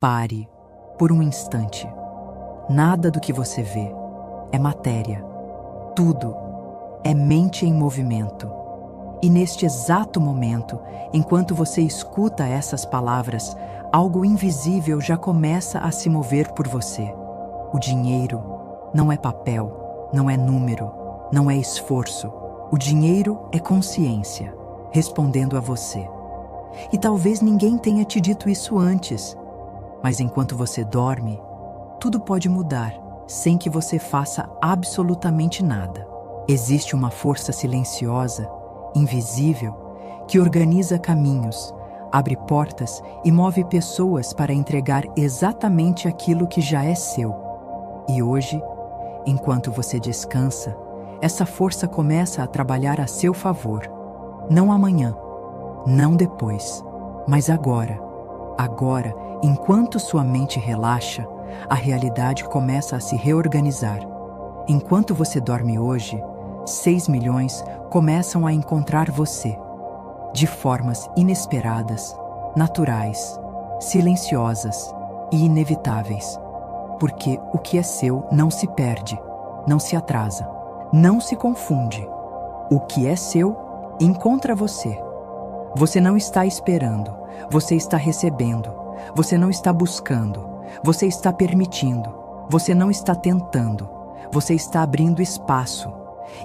Pare por um instante. Nada do que você vê é matéria. Tudo é mente em movimento. E neste exato momento, enquanto você escuta essas palavras, algo invisível já começa a se mover por você. O dinheiro não é papel, não é número, não é esforço. O dinheiro é consciência, respondendo a você. E talvez ninguém tenha te dito isso antes, mas enquanto você dorme, tudo pode mudar, sem que você faça absolutamente nada. Existe uma força silenciosa, invisível, que organiza caminhos, abre portas e move pessoas para entregar exatamente aquilo que já é seu. E hoje, enquanto você descansa, essa força começa a trabalhar a seu favor. Não amanhã, não depois, mas agora. Agora, enquanto sua mente relaxa, a realidade começa a se reorganizar. Enquanto você dorme hoje, 6 milhões começam a encontrar você, de formas inesperadas, naturais, silenciosas e inevitáveis. Porque o que é seu não se perde, não se atrasa, não se confunde. O que é seu encontra você. Você não está esperando, você está recebendo. Você não está buscando, você está permitindo. Você não está tentando, você está abrindo espaço.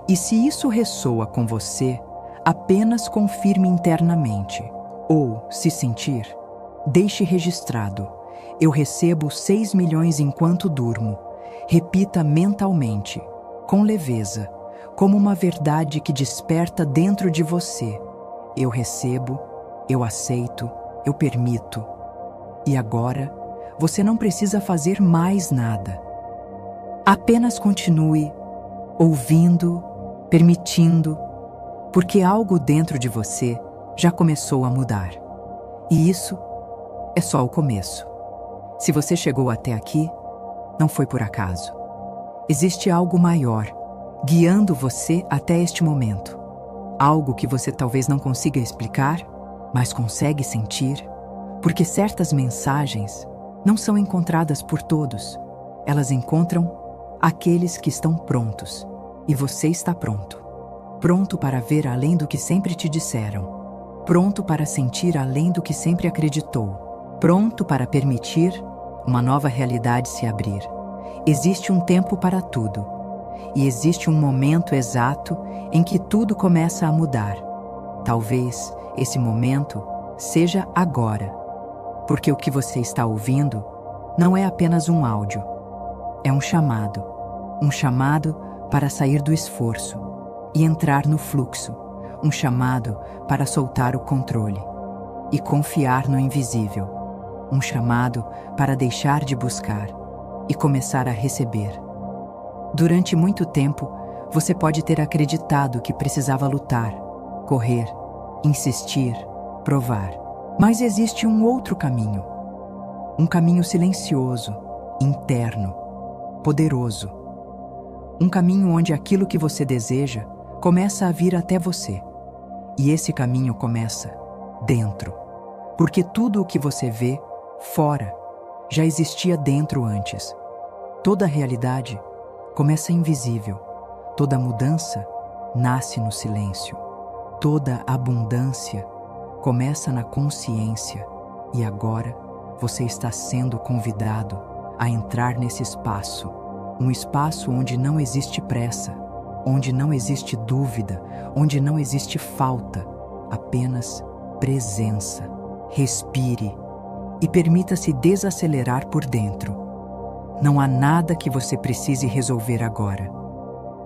E se isso ressoa com você, apenas confirme internamente. Ou, se sentir, deixe registrado: eu recebo 6 milhões enquanto durmo. Repita mentalmente, com leveza, como uma verdade que desperta dentro de você. Eu recebo, eu aceito, eu permito. E agora, você não precisa fazer mais nada. Apenas continue ouvindo, permitindo, porque algo dentro de você já começou a mudar. E isso é só o começo. Se você chegou até aqui, não foi por acaso. Existe algo maior, guiando você até este momento. Algo que você talvez não consiga explicar, mas consegue sentir, porque certas mensagens não são encontradas por todos. Elas encontram aqueles que estão prontos. E você está pronto. Pronto para ver além do que sempre te disseram. Pronto para sentir além do que sempre acreditou. Pronto para permitir uma nova realidade se abrir. Existe um tempo para tudo. E existe um momento exato em que tudo começa a mudar. Talvez esse momento seja agora. Porque o que você está ouvindo não é apenas um áudio. É um chamado. Um chamado para sair do esforço e entrar no fluxo. Um chamado para soltar o controle e confiar no invisível. Um chamado para deixar de buscar e começar a receber. Durante muito tempo, você pode ter acreditado que precisava lutar, correr, insistir, provar. Mas existe um outro caminho. Um caminho silencioso, interno, poderoso. Um caminho onde aquilo que você deseja começa a vir até você. E esse caminho começa dentro. Porque tudo o que você vê fora já existia dentro antes. Toda realidade começa invisível. Toda mudança nasce no silêncio. Toda abundância começa na consciência. E agora você está sendo convidado a entrar nesse espaço. Um espaço onde não existe pressa, onde não existe dúvida, onde não existe falta, apenas presença. Respire e permita-se desacelerar por dentro. Não há nada que você precise resolver agora.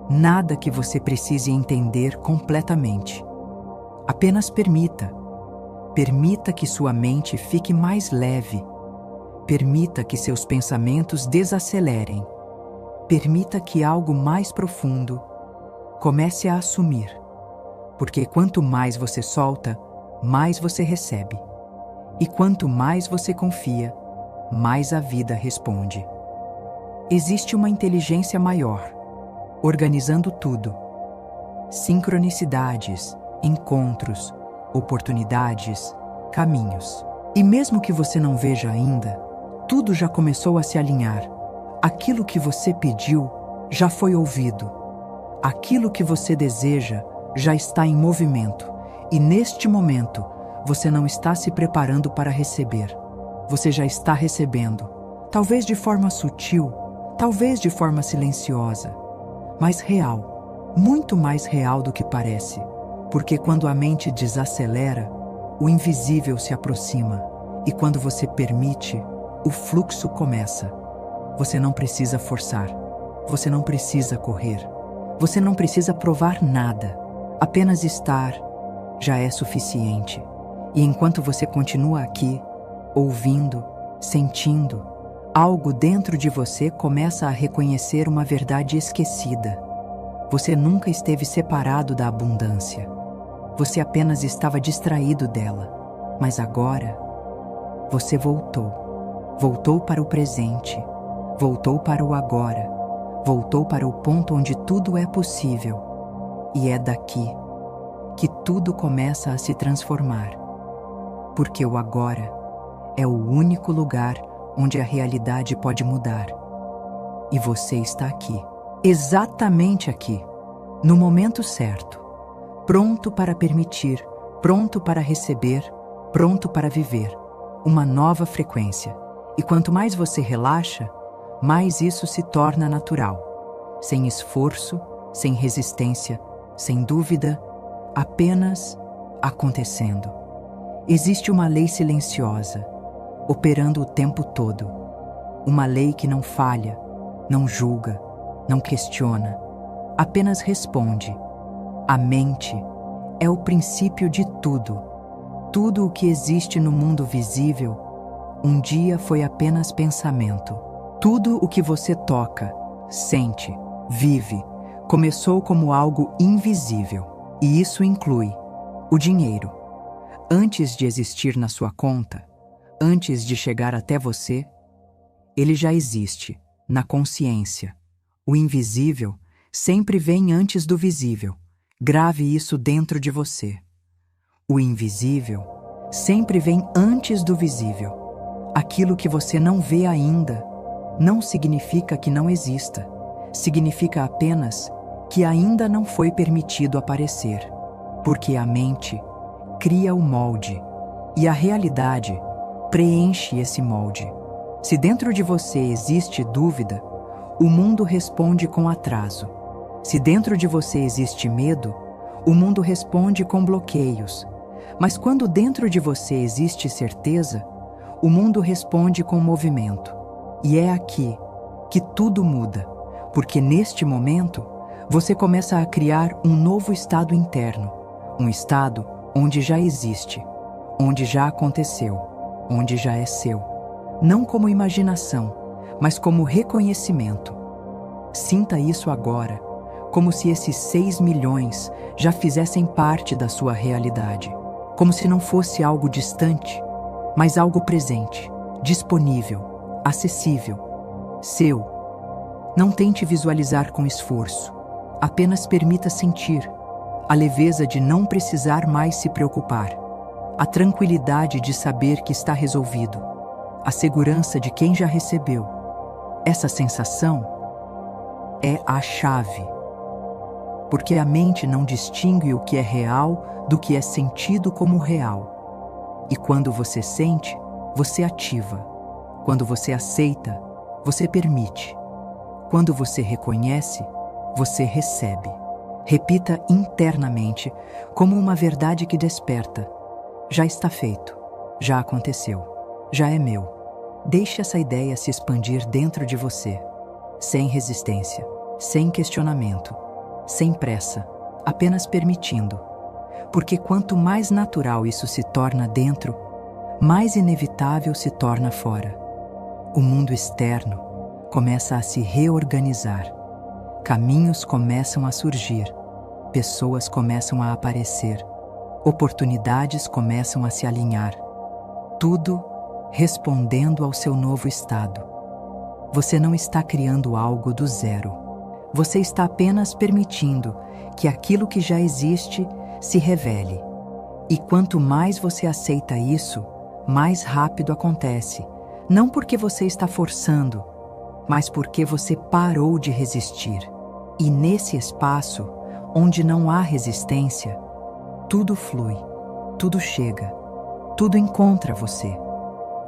Nada que você precise entender completamente. Apenas permita. Permita que sua mente fique mais leve. Permita que seus pensamentos desacelerem. Permita que algo mais profundo comece a assumir. Porque quanto mais você solta, mais você recebe. E quanto mais você confia, mais a vida responde. Existe uma inteligência maior, organizando tudo. Sincronicidades, encontros, oportunidades, caminhos. E mesmo que você não veja ainda, tudo já começou a se alinhar. Aquilo que você pediu já foi ouvido. Aquilo que você deseja já está em movimento. E neste momento, você não está se preparando para receber. Você já está recebendo. Talvez de forma sutil, talvez de forma silenciosa, mas real, muito mais real do que parece. Porque quando a mente desacelera, o invisível se aproxima. E quando você permite, o fluxo começa. Você não precisa forçar. Você não precisa correr. Você não precisa provar nada. Apenas estar já é suficiente. E enquanto você continua aqui, ouvindo, sentindo, algo dentro de você começa a reconhecer uma verdade esquecida. Você nunca esteve separado da abundância. Você apenas estava distraído dela. Mas agora, você voltou. Voltou para o presente. Voltou para o agora. Voltou para o ponto onde tudo é possível. E é daqui que tudo começa a se transformar. Porque o agora é o único lugar onde a realidade pode mudar. E você está aqui, exatamente aqui, no momento certo, pronto para permitir, pronto para receber, pronto para viver uma nova frequência. E quanto mais você relaxa, mais isso se torna natural, sem esforço, sem resistência, sem dúvida, apenas acontecendo. Existe uma lei silenciosa, operando o tempo todo. Uma lei que não falha, não julga, não questiona, apenas responde. A mente é o princípio de tudo. Tudo o que existe no mundo visível, um dia foi apenas pensamento. Tudo o que você toca, sente, vive, começou como algo invisível. E isso inclui o dinheiro. Antes de existir na sua conta, antes de chegar até você, ele já existe, na consciência. O invisível sempre vem antes do visível. Grave isso dentro de você. O invisível sempre vem antes do visível. Aquilo que você não vê ainda não significa que não exista. Significa apenas que ainda não foi permitido aparecer. Porque a mente cria o molde e a realidade preenche esse molde. Se dentro de você existe dúvida, o mundo responde com atraso. Se dentro de você existe medo, o mundo responde com bloqueios. Mas quando dentro de você existe certeza, o mundo responde com movimento. E é aqui que tudo muda, porque neste momento você começa a criar um novo estado interno, um estado onde já existe, onde já aconteceu, onde já é seu. Não como imaginação, mas como reconhecimento. Sinta isso agora, como se esses 6 milhões já fizessem parte da sua realidade. Como se não fosse algo distante, mas algo presente, disponível, acessível, seu. Não tente visualizar com esforço, apenas permita sentir a leveza de não precisar mais se preocupar, a tranquilidade de saber que está resolvido, a segurança de quem já recebeu. Essa sensação é a chave, porque a mente não distingue o que é real do que é sentido como real. E quando você sente, você ativa. Quando você aceita, você permite. Quando você reconhece, você recebe. Repita internamente, como uma verdade que desperta. Já está feito, já aconteceu, já é meu. Deixe essa ideia se expandir dentro de você, sem resistência, sem questionamento, sem pressa, apenas permitindo. Porque quanto mais natural isso se torna dentro, mais inevitável se torna fora. O mundo externo começa a se reorganizar. Caminhos começam a surgir, pessoas começam a aparecer, oportunidades começam a se alinhar. Tudo respondendo ao seu novo estado. Você não está criando algo do zero. Você está apenas permitindo que aquilo que já existe se revele. E quanto mais você aceita isso, mais rápido acontece, Não porque você está forçando, mas porque você parou de resistir. E nesse espaço, onde não há resistência, tudo flui, tudo chega, tudo encontra você.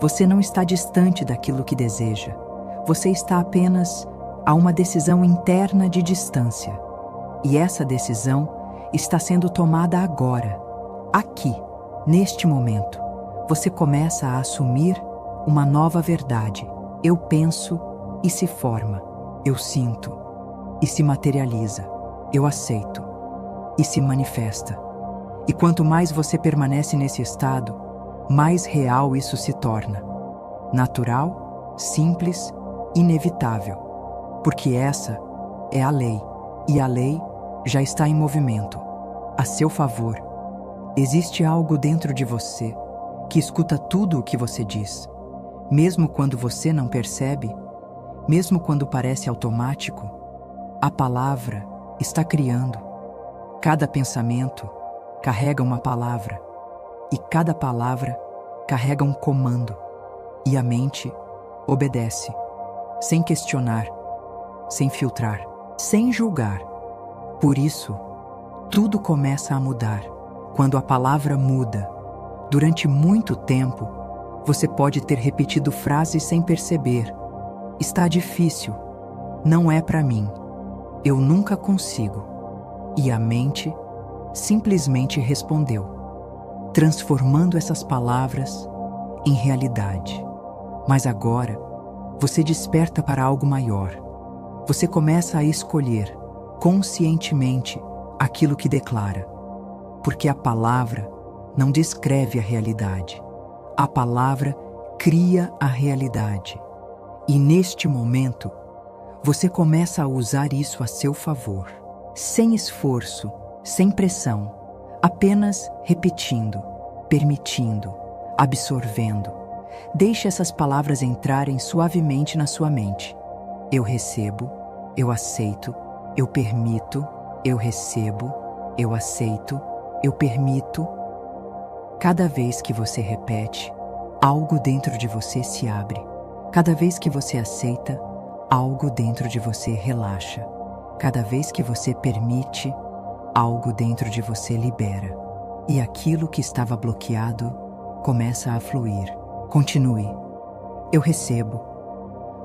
Você não está distante daquilo que deseja. Você está apenas a uma decisão interna de distância. E essa decisão está sendo tomada agora, aqui, neste momento. Você começa a assumir uma nova verdade. Eu penso e se forma. Eu sinto e se materializa. Eu aceito e se manifesta. E quanto mais você permanece nesse estado, mais real isso se torna. Natural, simples, inevitável. Porque essa é a lei. E a lei já está em movimento. A seu favor. Existe algo dentro de você que escuta tudo o que você diz. Mesmo quando você não percebe, mesmo quando parece automático, a palavra está criando. Cada pensamento carrega uma palavra, e cada palavra carrega um comando, e a mente obedece, sem questionar, sem filtrar, sem julgar. Por isso, tudo começa a mudar. Quando a palavra muda, durante muito tempo, você pode ter repetido frases sem perceber. Está difícil. Não é para mim. Eu nunca consigo. E a mente simplesmente respondeu, transformando essas palavras em realidade. Mas agora, você desperta para algo maior. Você começa a escolher, conscientemente, aquilo que declara. Porque a palavra não descreve a realidade. A palavra cria a realidade. E neste momento, você começa a usar isso a seu favor. Sem esforço, sem pressão, apenas repetindo, permitindo, absorvendo. Deixe essas palavras entrarem suavemente na sua mente. Eu recebo, eu aceito, eu permito, eu recebo, eu aceito, eu permito. Cada vez que você repete, algo dentro de você se abre. Cada vez que você aceita, algo dentro de você relaxa. Cada vez que você permite, algo dentro de você libera. E aquilo que estava bloqueado começa a fluir. Continue. Eu recebo.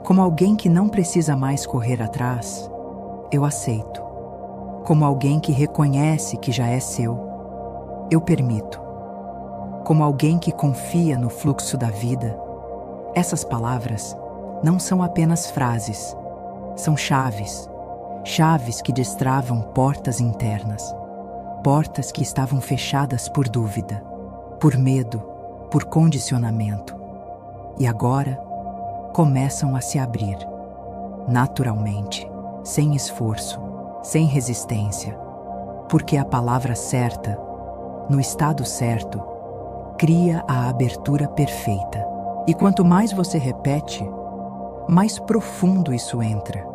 Como alguém que não precisa mais correr atrás, eu aceito. Como alguém que reconhece que já é seu, eu permito. Como alguém que confia no fluxo da vida. Essas palavras não são apenas frases, são chaves. Chaves que destravam portas internas. Portas que estavam fechadas por dúvida, por medo, por condicionamento. E agora começam a se abrir. Naturalmente, sem esforço, sem resistência. Porque a palavra certa, no estado certo, cria a abertura perfeita. E quanto mais você repete, mais profundo isso entra,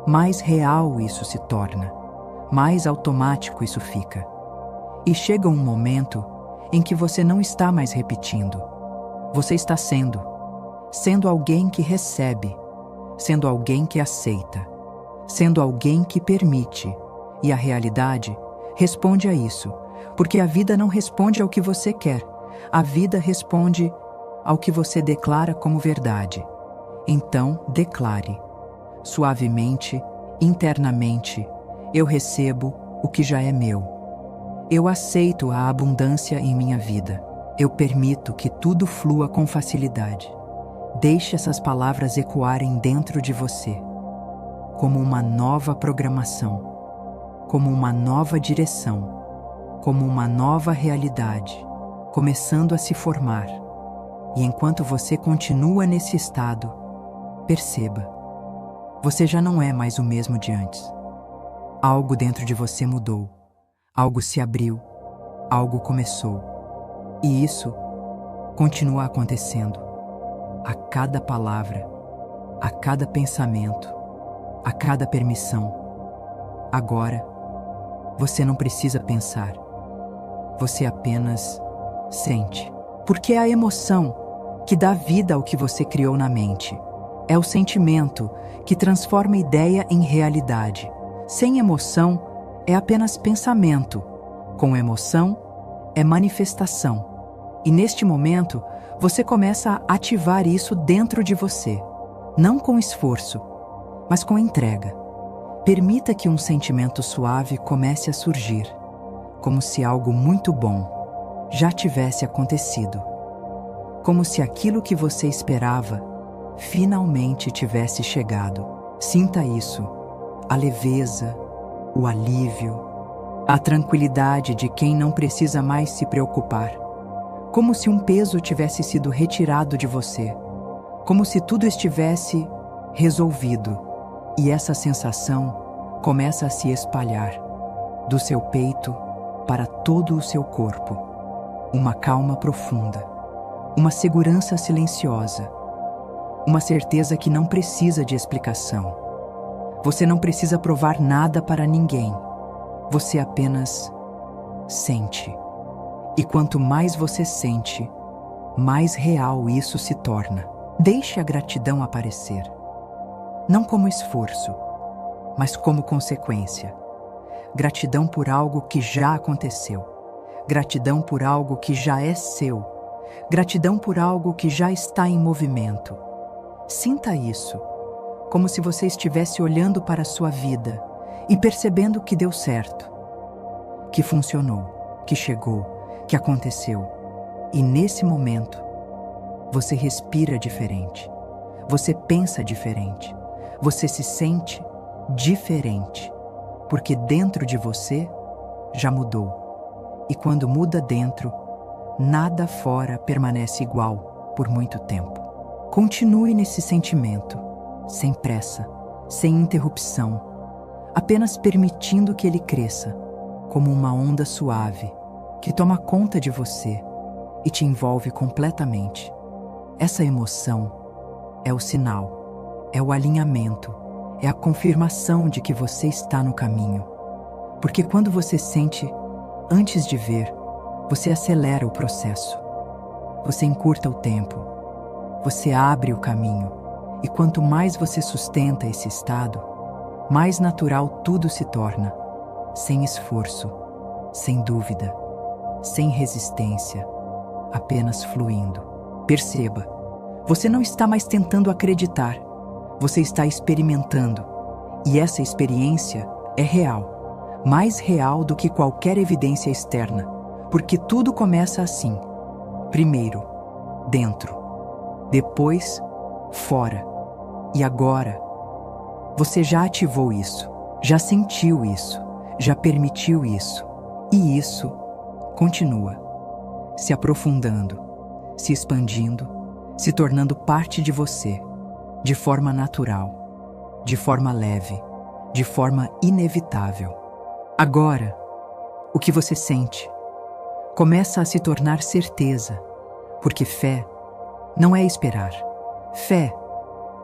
mais real isso se torna, mais automático isso fica. E chega um momento em que você não está mais repetindo. Você está sendo alguém que recebe, sendo alguém que aceita, sendo alguém que permite. E a realidade responde a isso, porque a vida não responde ao que você quer. A vida responde ao que você declara como verdade. Então, declare, suavemente, internamente, eu recebo o que já é meu. Eu aceito a abundância em minha vida. Eu permito que tudo flua com facilidade. Deixe essas palavras ecoarem dentro de você, como uma nova programação, como uma nova direção, como uma nova realidade, começando a se formar. E enquanto você continua nesse estado, perceba, você já não é mais o mesmo de antes. Algo dentro de você mudou, algo se abriu, algo começou. E isso continua acontecendo. A cada palavra, a cada pensamento, a cada permissão. Agora, você não precisa pensar. Você apenas sente. Porque a emoção que dá vida ao que você criou na mente. É o sentimento que transforma ideia em realidade. Sem emoção, é apenas pensamento. Com emoção, é manifestação. E neste momento, você começa a ativar isso dentro de você. Não com esforço, mas com entrega. Permita que um sentimento suave comece a surgir, como se algo muito bom já tivesse acontecido. Como se aquilo que você esperava finalmente tivesse chegado. Sinta isso, a leveza, o alívio, a tranquilidade de quem não precisa mais se preocupar. Como se um peso tivesse sido retirado de você. Como se tudo estivesse resolvido. E essa sensação começa a se espalhar do seu peito para todo o seu corpo. Uma calma profunda, uma segurança silenciosa, uma certeza que não precisa de explicação. Você não precisa provar nada para ninguém. Você apenas sente. E quanto mais você sente, mais real isso se torna. Deixe a gratidão aparecer. Não como esforço, mas como consequência. Gratidão por algo que já aconteceu. Gratidão por algo que já é seu. Gratidão por algo que já está em movimento. Sinta isso, como se você estivesse olhando para a sua vida e percebendo que deu certo, que funcionou, que chegou, que aconteceu. E nesse momento, você respira diferente, você pensa diferente, você se sente diferente, porque dentro de você já mudou. E quando muda dentro, nada fora permanece igual por muito tempo. Continue nesse sentimento, sem pressa, sem interrupção, apenas permitindo que ele cresça, como uma onda suave que toma conta de você e te envolve completamente. Essa emoção é o sinal, é o alinhamento, é a confirmação de que você está no caminho. Porque quando você sente, antes de ver, você acelera o processo. Você encurta o tempo. Você abre o caminho. E quanto mais você sustenta esse estado, mais natural tudo se torna. Sem esforço, sem dúvida, sem resistência, apenas fluindo. Perceba, você não está mais tentando acreditar. Você está experimentando. E essa experiência é real. Mais real do que qualquer evidência externa. Porque tudo começa assim. Primeiro, dentro. Depois, fora. E agora, você já ativou isso. Já sentiu isso. Já permitiu isso. E isso continua. Se aprofundando. Se expandindo. Se tornando parte de você. De forma natural. De forma leve. De forma inevitável. Agora, o que você sente começa a se tornar certeza, porque fé não é esperar. Fé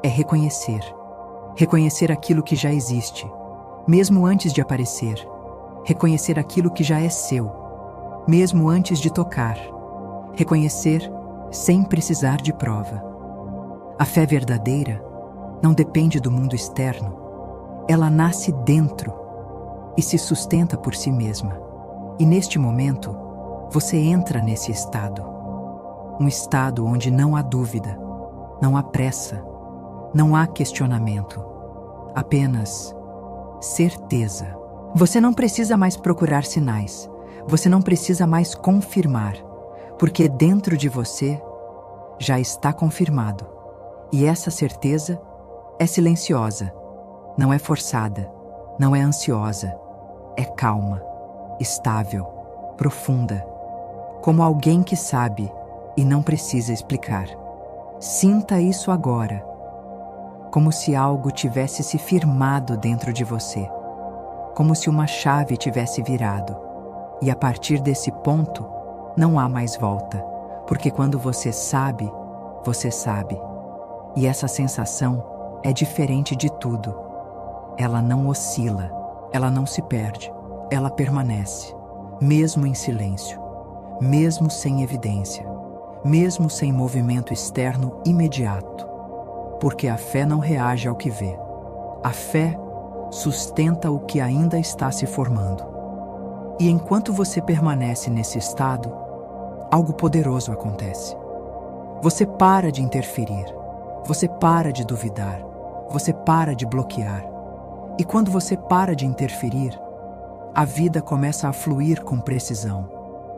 é reconhecer. Reconhecer aquilo que já existe, mesmo antes de aparecer. Reconhecer aquilo que já é seu, mesmo antes de tocar. Reconhecer sem precisar de prova. A fé verdadeira não depende do mundo externo. Ela nasce dentro e se sustenta por si mesma. E neste momento, você entra nesse estado. Um estado onde não há dúvida, não há pressa, não há questionamento. Apenas certeza. Você não precisa mais procurar sinais. Você não precisa mais confirmar. Porque dentro de você já está confirmado. E essa certeza é silenciosa. Não é forçada. Não é ansiosa. É calma, estável, profunda. Como alguém que sabe e não precisa explicar. Sinta isso agora, como se algo tivesse se firmado dentro de você, como se uma chave tivesse virado. E a partir desse ponto, não há mais volta, porque quando você sabe, você sabe. E essa sensação é diferente de tudo. Ela não oscila, ela não se perde, ela permanece, mesmo em silêncio. Mesmo sem evidência, mesmo sem movimento externo imediato, porque a fé não reage ao que vê. A fé sustenta o que ainda está se formando. E enquanto você permanece nesse estado, algo poderoso acontece. Você para de interferir, você para de duvidar, você para de bloquear. E quando você para de interferir, a vida começa a fluir com precisão,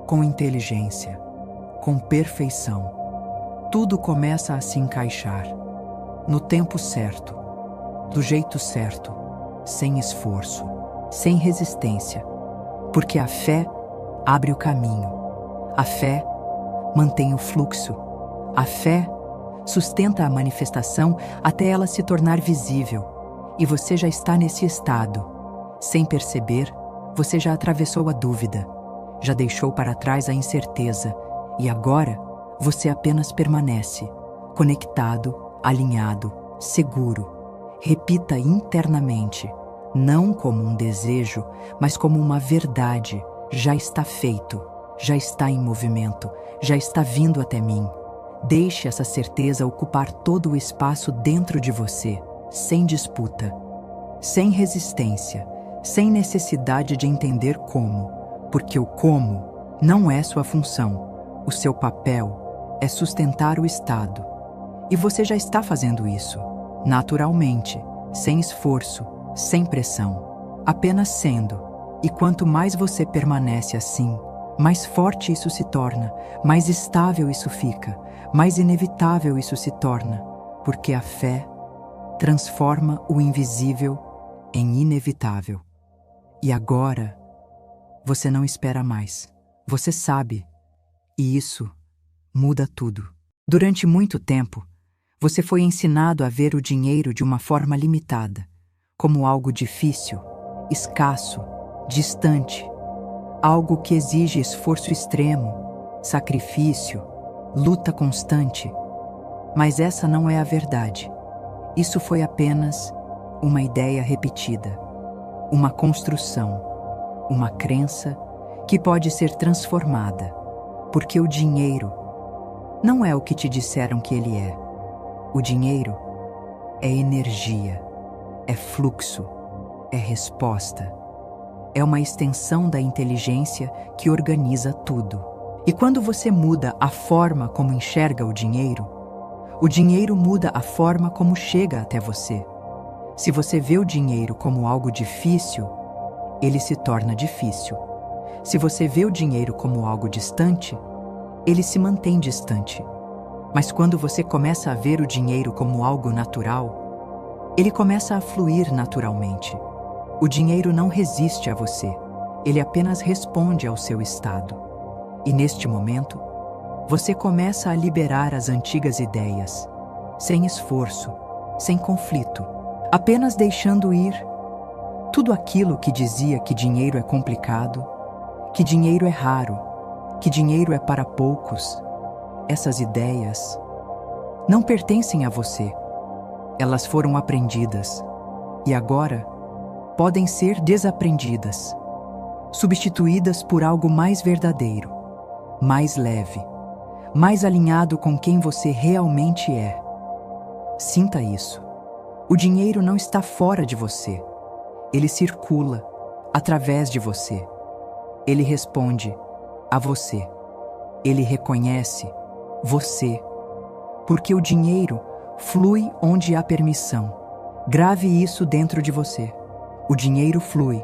com inteligência, com perfeição. Tudo começa a se encaixar, no tempo certo, do jeito certo, sem esforço, sem resistência, porque a fé abre o caminho, a fé mantém o fluxo, a fé sustenta a manifestação até ela se tornar visível, e você já está nesse estado. Sem perceber, você já atravessou a dúvida, já deixou para trás a incerteza, e agora você apenas permanece, conectado, alinhado, seguro. Repita internamente, não como um desejo, mas como uma verdade. Já está feito, já está em movimento, já está vindo até mim. Deixe essa certeza ocupar todo o espaço dentro de você, sem disputa, sem resistência, sem necessidade de entender como, porque o como não é sua função. O seu papel é sustentar o estado. E você já está fazendo isso, naturalmente, sem esforço, sem pressão, apenas sendo. E quanto mais você permanece assim, mais forte isso se torna, mais estável isso fica, mais inevitável isso se torna, porque a fé transforma o invisível em inevitável. E agora, você não espera mais. Você sabe. E isso muda tudo. Durante muito tempo, você foi ensinado a ver o dinheiro de uma forma limitada, como algo difícil, escasso, distante, algo que exige esforço extremo, sacrifício, luta constante. Mas essa não é a verdade. Isso foi apenas uma ideia repetida, uma construção, uma crença que pode ser transformada, porque o dinheiro não é o que te disseram que ele é. O dinheiro é energia, é fluxo, é resposta. É uma extensão da inteligência que organiza tudo. E quando você muda a forma como enxerga o dinheiro muda a forma como chega até você. Se você vê o dinheiro como algo difícil, ele se torna difícil. Se você vê o dinheiro como algo distante, ele se mantém distante. Mas quando você começa a ver o dinheiro como algo natural, ele começa a fluir naturalmente. O dinheiro não resiste a você, ele apenas responde ao seu estado. E neste momento, você começa a liberar as antigas ideias, sem esforço, sem conflito, apenas deixando ir tudo aquilo que dizia que dinheiro é complicado, que dinheiro é raro, que dinheiro é para poucos. Essas ideias não pertencem a você. Elas foram aprendidas e agora podem ser desaprendidas, substituídas por algo mais verdadeiro, mais leve, mais alinhado com quem você realmente é. Sinta isso. O dinheiro não está fora de você. Ele circula através de você. Ele responde a você. Ele reconhece você. Porque o dinheiro flui onde há permissão. Grave isso dentro de você. O dinheiro flui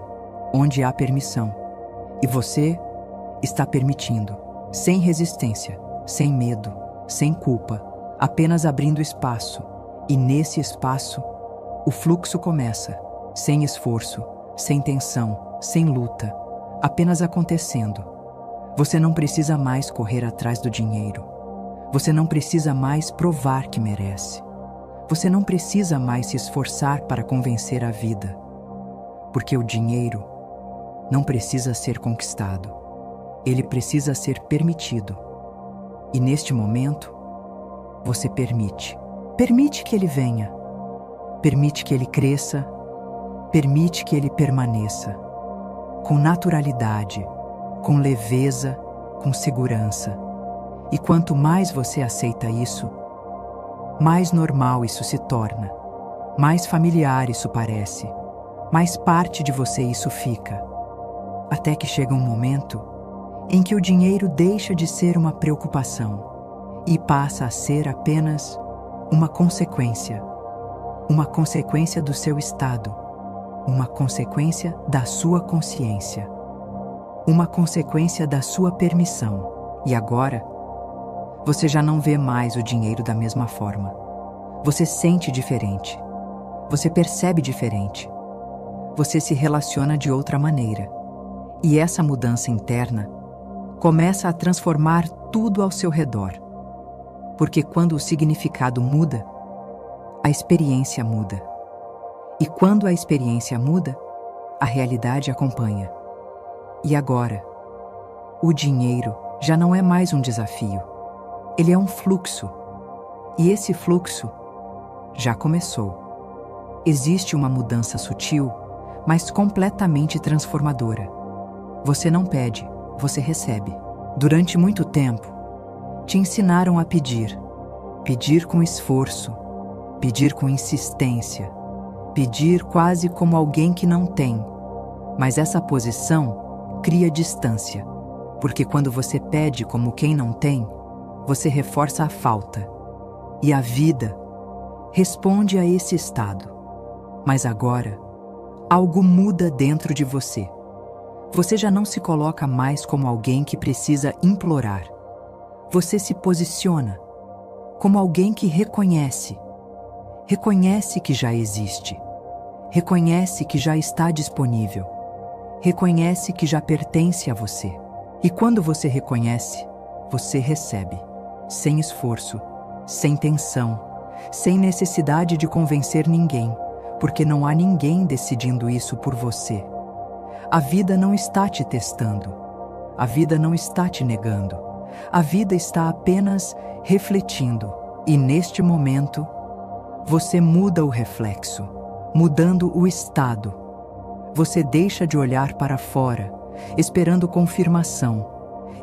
onde há permissão. E você está permitindo, sem resistência, sem medo, sem culpa, apenas abrindo espaço. E nesse espaço, o fluxo começa, sem esforço, sem tensão, sem luta, apenas acontecendo. Você não precisa mais correr atrás do dinheiro. Você não precisa mais provar que merece. Você não precisa mais se esforçar para convencer a vida. Porque o dinheiro não precisa ser conquistado. Ele precisa ser permitido. E neste momento, você permite. Permite que ele venha. Permite que ele cresça. Permite que ele permaneça. Com naturalidade, com leveza, com segurança. E quanto mais você aceita isso, mais normal isso se torna, mais familiar isso parece, mais parte de você isso fica. Até que chega um momento em que o dinheiro deixa de ser uma preocupação e passa a ser apenas uma consequência do seu estado, uma consequência da sua consciência, uma consequência da sua permissão. E agora, você já não vê mais o dinheiro da mesma forma. Você sente diferente. Você percebe diferente. Você se relaciona de outra maneira. E essa mudança interna começa a transformar tudo ao seu redor. Porque quando o significado muda, a experiência muda. E quando a experiência muda, a realidade acompanha. E agora, o dinheiro já não é mais um desafio. Ele é um fluxo. E esse fluxo já começou. Existe uma mudança sutil, mas completamente transformadora. Você não pede, você recebe. Durante muito tempo, te ensinaram a pedir. Pedir com esforço, pedir com insistência, pedir quase como alguém que não tem. Mas essa posição cria distância, porque quando você pede como quem não tem, você reforça a falta. E a vida responde a esse estado. Mas agora, algo muda dentro de você. Você já não se coloca mais como alguém que precisa implorar. Você se posiciona como alguém que reconhece. Reconhece que já existe. Reconhece que já está disponível. Reconhece que já pertence a você. E quando você reconhece, você recebe. Sem esforço, sem tensão, sem necessidade de convencer ninguém, porque não há ninguém decidindo isso por você. A vida não está te testando. A vida não está te negando. A vida está apenas refletindo. E neste momento, você muda o reflexo, mudando o estado. Você deixa de olhar para fora, esperando confirmação,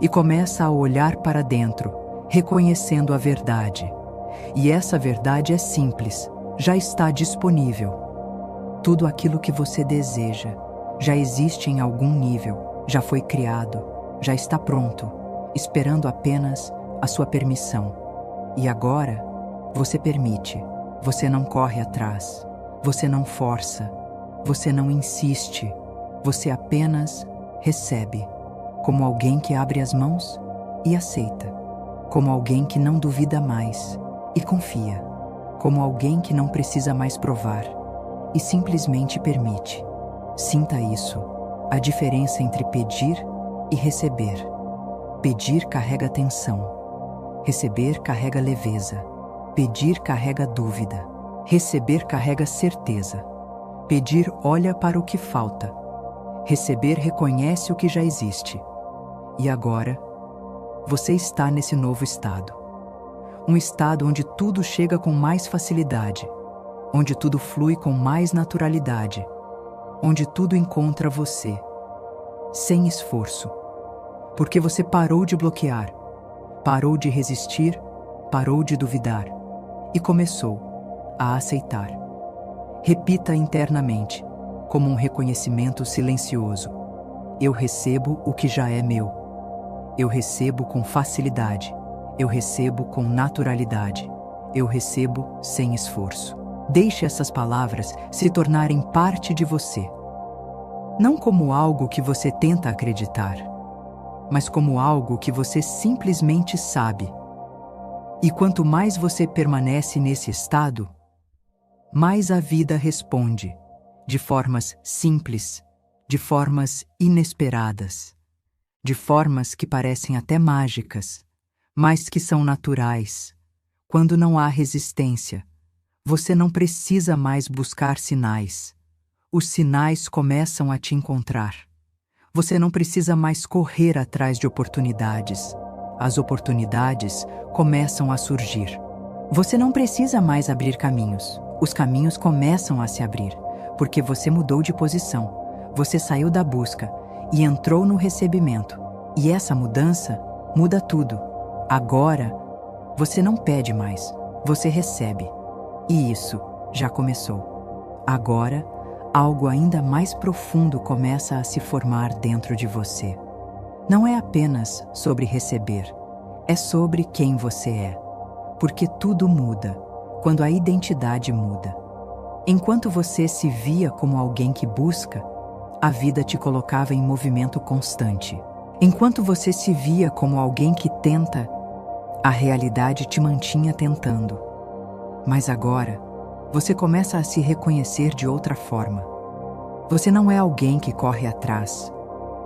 e começa a olhar para dentro, reconhecendo a verdade. E essa verdade é simples, já está disponível. Tudo aquilo que você deseja já existe em algum nível, já foi criado, já está pronto, esperando apenas a sua permissão. E agora, você permite, você não corre atrás, você não força, você não insiste, você apenas recebe, como alguém que abre as mãos e aceita, como alguém que não duvida mais e confia, como alguém que não precisa mais provar e simplesmente permite. Sinta isso, a diferença entre pedir e receber. Pedir carrega tensão, receber carrega leveza, pedir carrega dúvida, receber carrega certeza. Pedir olha para o que falta, receber reconhece o que já existe. E agora, você está nesse novo estado. Um estado onde tudo chega com mais facilidade, onde tudo flui com mais naturalidade, onde tudo encontra você, sem esforço. Porque você parou de bloquear, parou de resistir, parou de duvidar e começou a aceitar. Repita internamente, como um reconhecimento silencioso: eu recebo o que já é meu. Eu recebo com facilidade. Eu recebo com naturalidade. Eu recebo sem esforço. Deixe essas palavras se tornarem parte de você. Não como algo que você tenta acreditar, mas como algo que você simplesmente sabe. E quanto mais você permanece nesse estado, mais a vida responde, de formas simples, de formas inesperadas, de formas que parecem até mágicas, mas que são naturais. Quando não há resistência, você não precisa mais buscar sinais. Os sinais começam a te encontrar. Você não precisa mais correr atrás de oportunidades. As oportunidades começam a surgir. Você não precisa mais abrir caminhos. Os caminhos começam a se abrir, porque você mudou de posição. Você saiu da busca e entrou no recebimento. E essa mudança muda tudo. Agora, você não pede mais, você recebe. E isso já começou. Agora, algo ainda mais profundo começa a se formar dentro de você. Não é apenas sobre receber, é sobre quem você é. Porque tudo muda quando a identidade muda. Enquanto você se via como alguém que busca, a vida te colocava em movimento constante. Enquanto você se via como alguém que tenta, a realidade te mantinha tentando. Mas agora, você começa a se reconhecer de outra forma. Você não é alguém que corre atrás.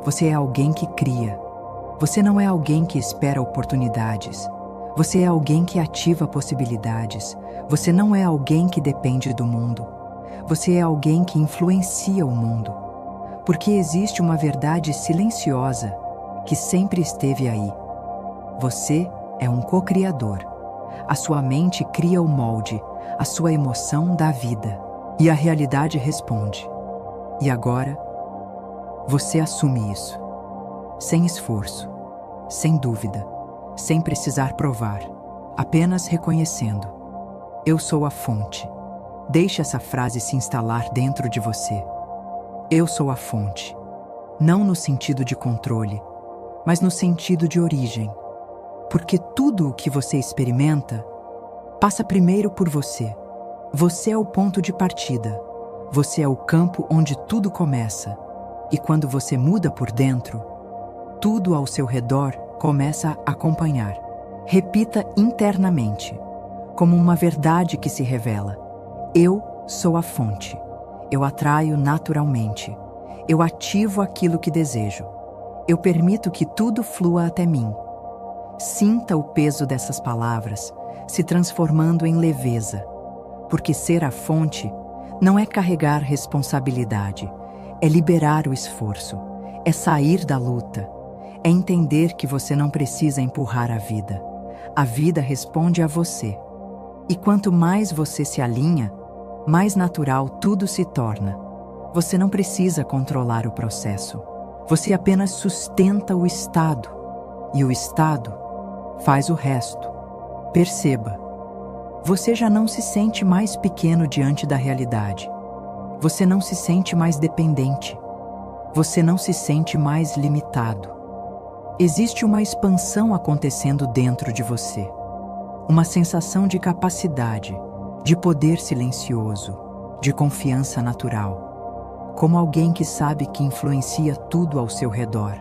Você é alguém que cria. Você não é alguém que espera oportunidades. Você é alguém que ativa possibilidades. Você não é alguém que depende do mundo. Você é alguém que influencia o mundo. Porque existe uma verdade silenciosa que sempre esteve aí. Você é um co-criador. A sua mente cria o molde, a sua emoção dá vida. E a realidade responde. E agora, você assume isso. Sem esforço, sem dúvida, sem precisar provar, apenas reconhecendo. Eu sou a fonte. Deixe essa frase se instalar dentro de você. Eu sou a fonte. Não no sentido de controle, mas no sentido de origem. Porque tudo o que você experimenta passa primeiro por você. Você é o ponto de partida. Você é o campo onde tudo começa. E quando você muda por dentro, tudo ao seu redor começa a acompanhar. Repita internamente, como uma verdade que se revela. Eu sou a fonte. Eu atraio naturalmente. Eu ativo aquilo que desejo. Eu permito que tudo flua até mim. Sinta o peso dessas palavras se transformando em leveza, porque ser a fonte não é carregar responsabilidade, é liberar o esforço, é sair da luta, é entender que você não precisa empurrar a vida responde a você. E quanto mais você se alinha, mais natural tudo se torna. Você não precisa controlar o processo, você apenas sustenta o estado, e o estado faz o resto. Perceba, você já não se sente mais pequeno diante da realidade. Você não se sente mais dependente. Você não se sente mais limitado. Existe uma expansão acontecendo dentro de você. Uma sensação de capacidade, de poder silencioso, de confiança natural. Como alguém que sabe que influencia tudo ao seu redor,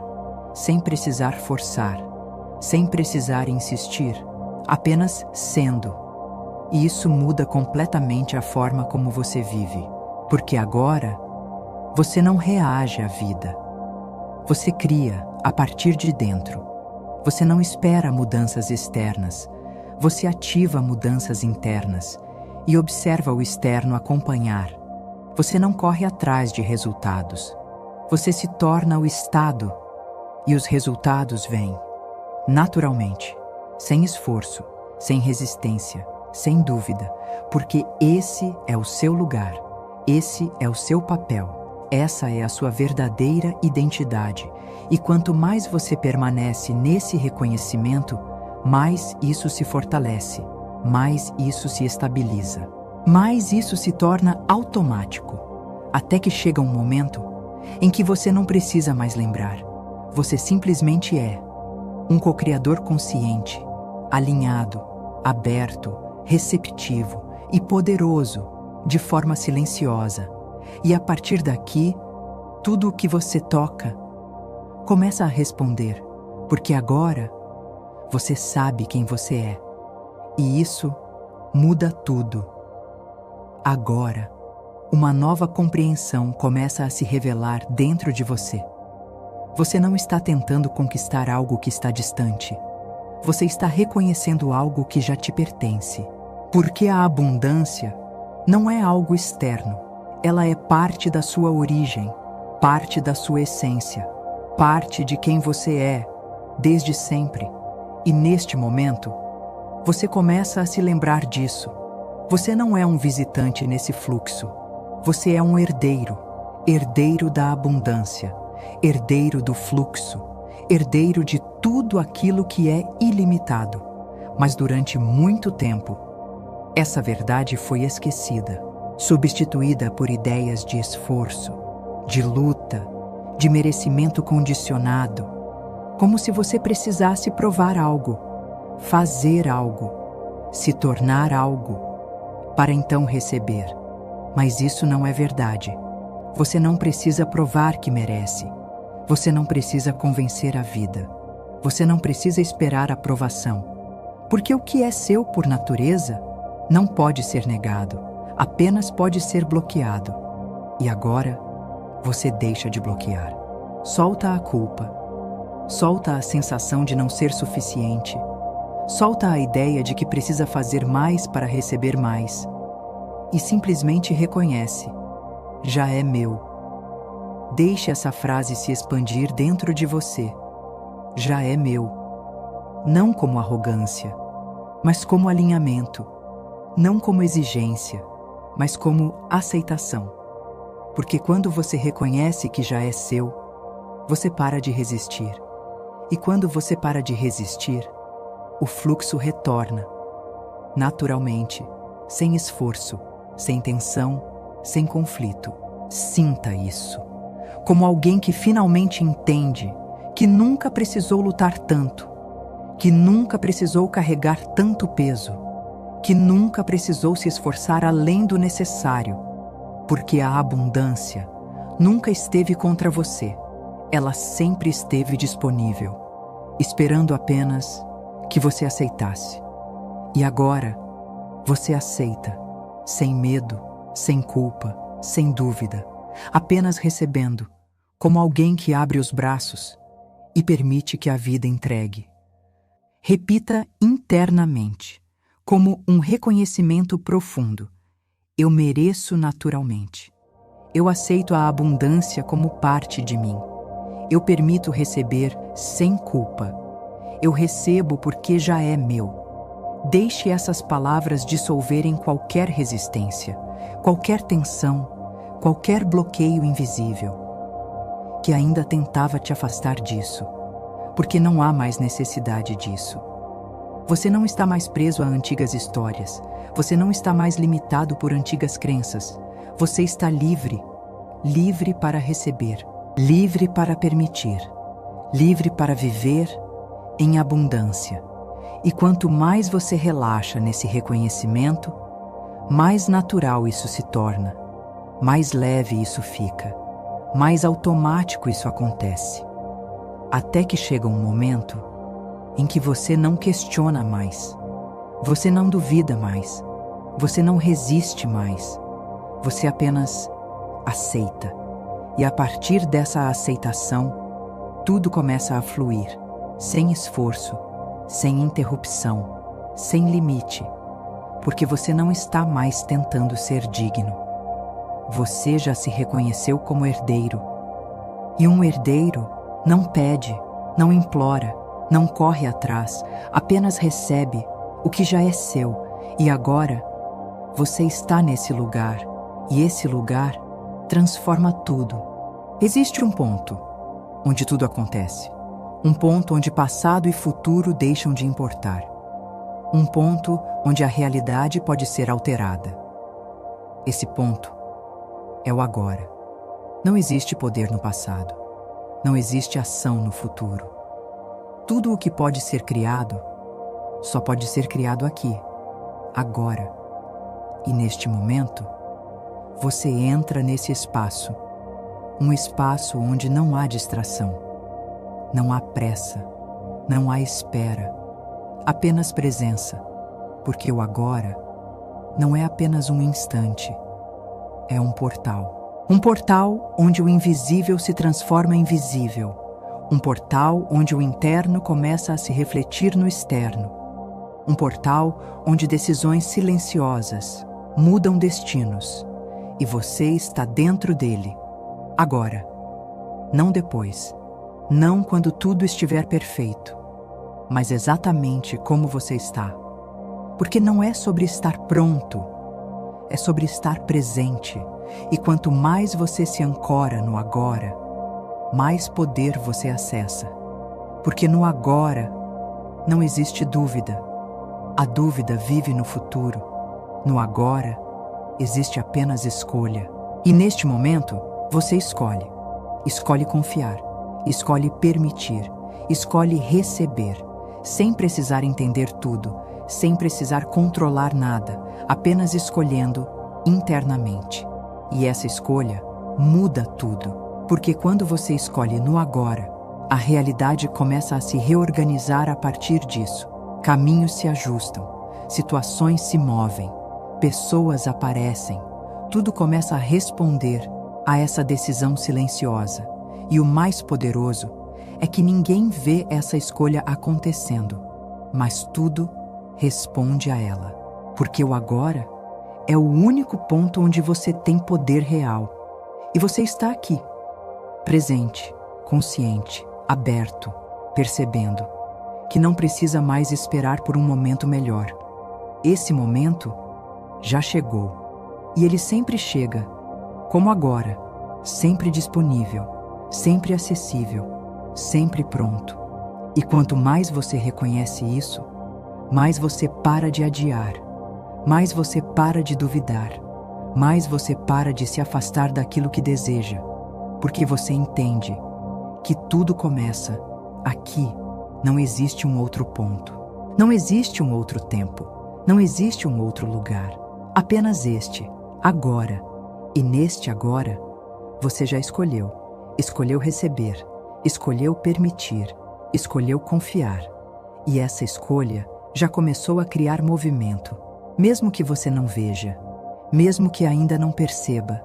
sem precisar forçar, sem precisar insistir, apenas sendo. E isso muda completamente a forma como você vive, porque agora você não reage à vida. Você cria a partir de dentro. Você não espera mudanças externas, você ativa mudanças internas e observa o externo acompanhar. Você não corre atrás de resultados. Você se torna o estado e os resultados vêm naturalmente, sem esforço, sem resistência, sem dúvida, porque esse é o seu lugar, esse é o seu papel, essa é a sua verdadeira identidade. E quanto mais você permanece nesse reconhecimento, mais isso se fortalece, mais isso se estabiliza, mais isso se torna automático, até que chega um momento em que você não precisa mais lembrar. Você simplesmente é um co-criador consciente, alinhado, aberto, receptivo e poderoso, de forma silenciosa. E a partir daqui, tudo o que você toca começa a responder, porque agora você sabe quem você é. E isso muda tudo. Agora, uma nova compreensão começa a se revelar dentro de você. Você não está tentando conquistar algo que está distante. Você está reconhecendo algo que já te pertence. Porque a abundância não é algo externo. Ela é parte da sua origem, parte da sua essência, parte de quem você é, desde sempre. E neste momento, você começa a se lembrar disso. Você não é um visitante nesse fluxo. Você é um herdeiro, herdeiro da abundância, herdeiro do fluxo, herdeiro de tudo aquilo que é ilimitado. Mas durante muito tempo, essa verdade foi esquecida, substituída por ideias de esforço, de luta, de merecimento condicionado, como se você precisasse provar algo, fazer algo, se tornar algo, para então receber. Mas isso não é verdade. Você não precisa provar que merece. Você não precisa convencer a vida. Você não precisa esperar aprovação. Porque o que é seu por natureza não pode ser negado, apenas pode ser bloqueado. E agora, você deixa de bloquear. Solta a culpa. Solta a sensação de não ser suficiente. Solta a ideia de que precisa fazer mais para receber mais. E simplesmente reconhece: já é meu. Deixe essa frase se expandir dentro de você. Já é meu. Não como arrogância, mas como alinhamento. Não como exigência, mas como aceitação. Porque quando você reconhece que já é seu, você para de resistir. E quando você para de resistir, o fluxo retorna, naturalmente, sem esforço, sem tensão, sem conflito. Sinta isso, como alguém que finalmente entende que nunca precisou lutar tanto, que nunca precisou carregar tanto peso, que nunca precisou se esforçar além do necessário, porque a abundância nunca esteve contra você, ela sempre esteve disponível, esperando apenas que você aceitasse. E agora, você aceita, sem medo, sem culpa, sem dúvida, apenas recebendo, como alguém que abre os braços e permite que a vida entregue. Repita internamente, como um reconhecimento profundo: eu mereço naturalmente. Eu aceito a abundância como parte de mim. Eu permito receber sem culpa. Eu recebo porque já é meu. Deixe essas palavras dissolverem qualquer resistência, qualquer tensão, qualquer bloqueio invisível que ainda tentava te afastar disso, porque não há mais necessidade disso. Você não está mais preso a antigas histórias, você não está mais limitado por antigas crenças, você está livre, livre para receber, livre para permitir, livre para viver em abundância. E quanto mais você relaxa nesse reconhecimento, mais natural isso se torna, mais leve isso fica, mais automático isso acontece. Até que chega um momento em que você não questiona mais, você não duvida mais, você não resiste mais, você apenas aceita. E a partir dessa aceitação, tudo começa a fluir, sem esforço, sem interrupção, sem limite, porque você não está mais tentando ser digno. Você já se reconheceu como herdeiro. E um herdeiro não pede, não implora, não corre atrás, apenas recebe o que já é seu. E agora, você está nesse lugar, e esse lugar transforma tudo. Existe um ponto onde tudo acontece. Um ponto onde passado e futuro deixam de importar. Um ponto onde a realidade pode ser alterada. Esse ponto é o agora. Não existe poder no passado. Não existe ação no futuro. Tudo o que pode ser criado só pode ser criado aqui, agora. E neste momento, você entra nesse espaço. Um espaço onde não há distração. Não há pressa, não há espera, apenas presença, porque o agora não é apenas um instante, é um portal. Um portal onde o invisível se transforma em visível, um portal onde o interno começa a se refletir no externo, um portal onde decisões silenciosas mudam destinos, e você está dentro dele, agora, não depois. Não quando tudo estiver perfeito, mas exatamente como você está. Porque não é sobre estar pronto, é sobre estar presente. E quanto mais você se ancora no agora, mais poder você acessa. Porque no agora não existe dúvida. A dúvida vive no futuro. No agora existe apenas escolha. E neste momento, você escolhe. Escolhe confiar. Escolhe permitir. Escolhe receber. Sem precisar entender tudo. Sem precisar controlar nada. Apenas escolhendo internamente. E essa escolha muda tudo. Porque quando você escolhe no agora, a realidade começa a se reorganizar a partir disso. Caminhos se ajustam. Situações se movem. Pessoas aparecem. Tudo começa a responder a essa decisão silenciosa. E o mais poderoso é que ninguém vê essa escolha acontecendo, mas tudo responde a ela. Porque o agora é o único ponto onde você tem poder real. E você está aqui, presente, consciente, aberto, percebendo que não precisa mais esperar por um momento melhor. Esse momento já chegou. E ele sempre chega, como agora, sempre disponível, sempre acessível, sempre pronto. E quanto mais você reconhece isso, mais você para de adiar, mais você para de duvidar, mais você para de se afastar daquilo que deseja, porque você entende que tudo começa aqui. Não existe um outro ponto, não existe um outro tempo, não existe um outro lugar, apenas este, agora. E neste agora, você já escolheu. Escolheu receber, escolheu permitir, escolheu confiar. E essa escolha já começou a criar movimento, mesmo que você não veja, mesmo que ainda não perceba,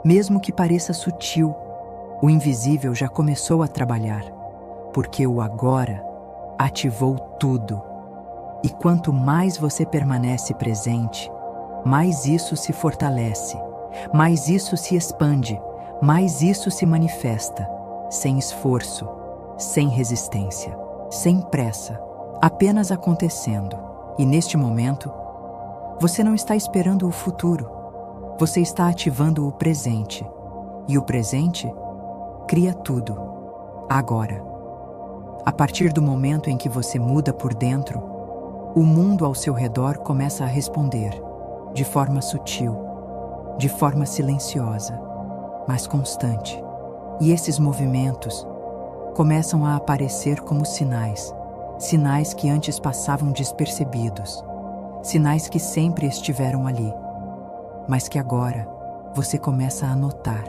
mesmo que pareça sutil, o invisível já começou a trabalhar, porque o agora ativou tudo. E quanto mais você permanece presente, mais isso se fortalece, mais isso se expande, mais isso se manifesta, sem esforço, sem resistência, sem pressa, apenas acontecendo. E neste momento, você não está esperando o futuro, você está ativando o presente. E o presente cria tudo, agora. A partir do momento em que você muda por dentro, o mundo ao seu redor começa a responder, de forma sutil, de forma silenciosa, mas constante. E esses movimentos começam a aparecer como sinais, sinais que antes passavam despercebidos, sinais que sempre estiveram ali, mas que agora você começa a notar,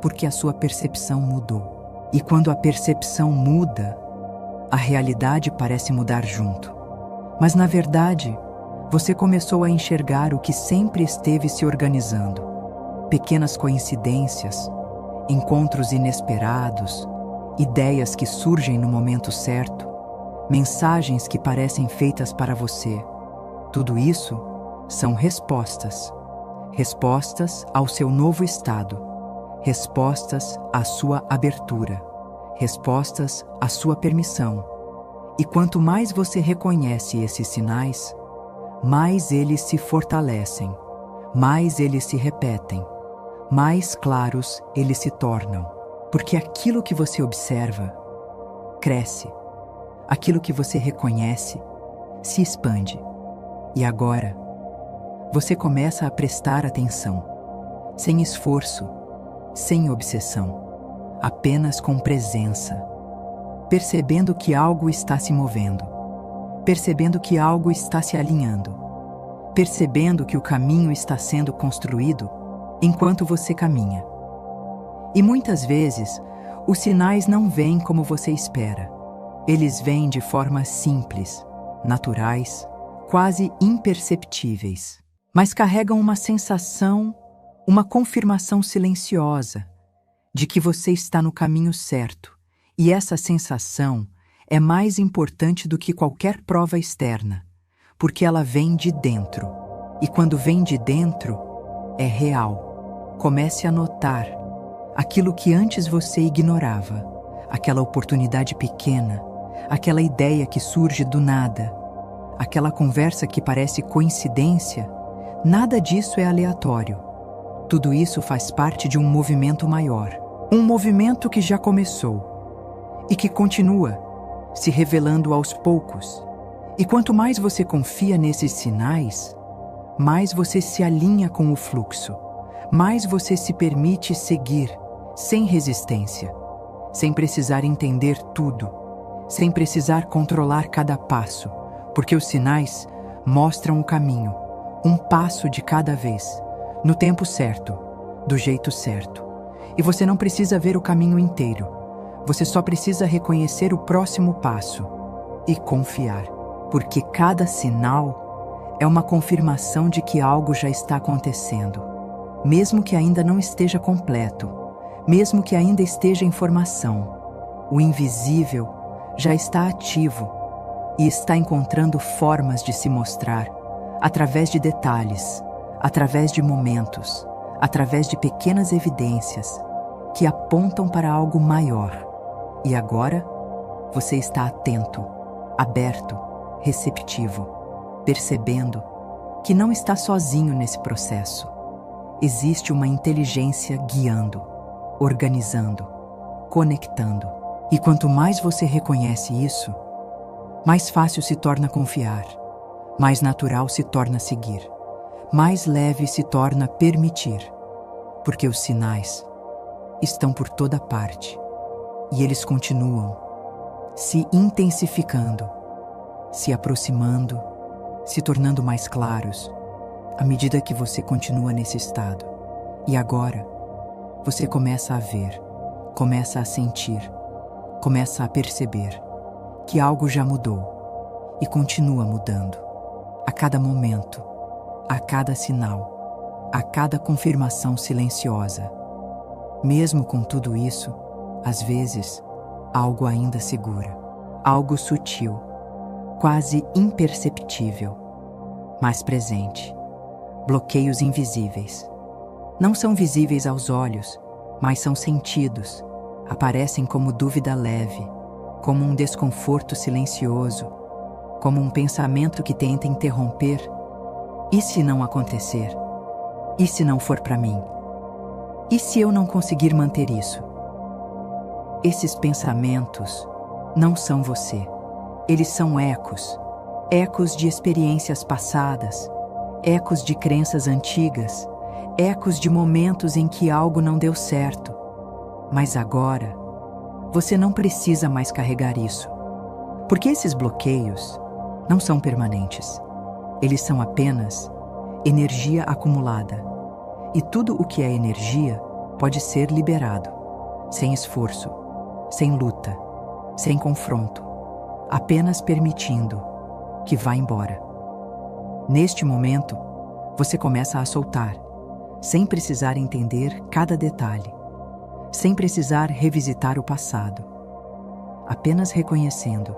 porque a sua percepção mudou. E quando a percepção muda, a realidade parece mudar junto. Mas na verdade, você começou a enxergar o que sempre esteve se organizando. Pequenas coincidências, encontros inesperados, ideias que surgem no momento certo, mensagens que parecem feitas para você. Tudo isso são respostas. Respostas ao seu novo estado. Respostas à sua abertura. Respostas à sua permissão. E quanto mais você reconhece esses sinais, mais eles se fortalecem, mais eles se repetem, mais claros eles se tornam. Porque aquilo que você observa cresce, aquilo que você reconhece se expande. E agora, você começa a prestar atenção, sem esforço, sem obsessão, apenas com presença, percebendo que algo está se movendo, percebendo que algo está se alinhando, percebendo que o caminho está sendo construído enquanto você caminha. E muitas vezes, os sinais não vêm como você espera. Eles vêm de forma simples, naturais, quase imperceptíveis, mas carregam uma sensação, uma confirmação silenciosa de que você está no caminho certo. E essa sensação é mais importante do que qualquer prova externa, porque ela vem de dentro. E quando vem de dentro, é real. Comece a notar aquilo que antes você ignorava, aquela oportunidade pequena, aquela ideia que surge do nada, aquela conversa que parece coincidência. Nada disso é aleatório. Tudo isso faz parte de um movimento maior, um movimento que já começou. e que continua se revelando aos poucos. E quanto mais você confia nesses sinais, mais você se alinha com o fluxo, mais você se permite seguir sem resistência, sem precisar entender tudo, sem precisar controlar cada passo, porque os sinais mostram o caminho, um passo de cada vez, no tempo certo, do jeito certo. E você não precisa ver o caminho inteiro, você só precisa reconhecer o próximo passo e confiar, porque cada sinal é uma confirmação de que algo já está acontecendo, mesmo que ainda não esteja completo, mesmo que ainda esteja em formação. O invisível já está ativo e está encontrando formas de se mostrar através de detalhes, através de momentos, através de pequenas evidências que apontam para algo maior. E agora, você está atento, aberto, receptivo, percebendo que não está sozinho nesse processo. Existe uma inteligência guiando, organizando, conectando. E quanto mais você reconhece isso, mais fácil se torna confiar, mais natural se torna seguir, mais leve se torna permitir, porque os sinais estão por toda parte e eles continuam se intensificando, se aproximando, se tornando mais claros à medida que você continua nesse estado. E agora, você começa a ver, começa a sentir, começa a perceber que algo já mudou e continua mudando. A cada momento, a cada sinal, a cada confirmação silenciosa. Mesmo com tudo isso, às vezes, algo ainda segura, algo sutil, quase imperceptível, mas presente. Bloqueios invisíveis. Não são visíveis aos olhos, mas são sentidos. Aparecem como dúvida leve, como um desconforto silencioso, como um pensamento que tenta interromper. E se não acontecer? E se não for para mim? E se eu não conseguir manter isso? Esses pensamentos não são você. Eles são ecos, ecos de experiências passadas, ecos de crenças antigas, ecos de momentos em que algo não deu certo. Mas agora, você não precisa mais carregar isso, porque esses bloqueios não são permanentes. Eles são apenas energia acumulada. E tudo o que é energia pode ser liberado, sem esforço, sem luta, sem confronto, apenas permitindo que vá embora. Neste momento, você começa a soltar, sem precisar entender cada detalhe, sem precisar revisitar o passado, apenas reconhecendo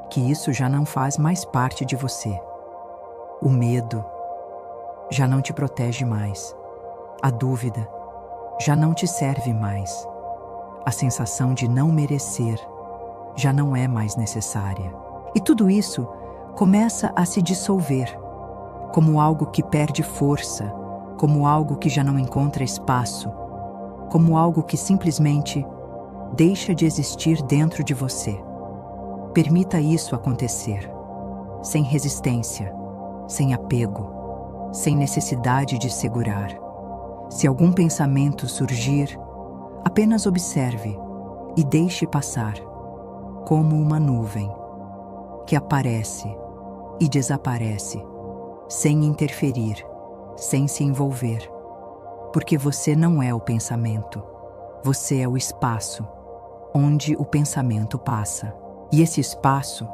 que isso já não faz mais parte de você. O medo já não te protege mais. A dúvida já não te serve mais. A sensação de não merecer já não é mais necessária. E tudo isso começa a se dissolver, como algo que perde força, como algo que já não encontra espaço, como algo que simplesmente deixa de existir dentro de você. Permita isso acontecer, sem resistência, sem apego, sem necessidade de segurar. Se algum pensamento surgir, apenas observe e deixe passar, como uma nuvem que aparece e desaparece, sem interferir, sem se envolver. Porque você não é o pensamento, você é o espaço onde o pensamento passa. E esse espaço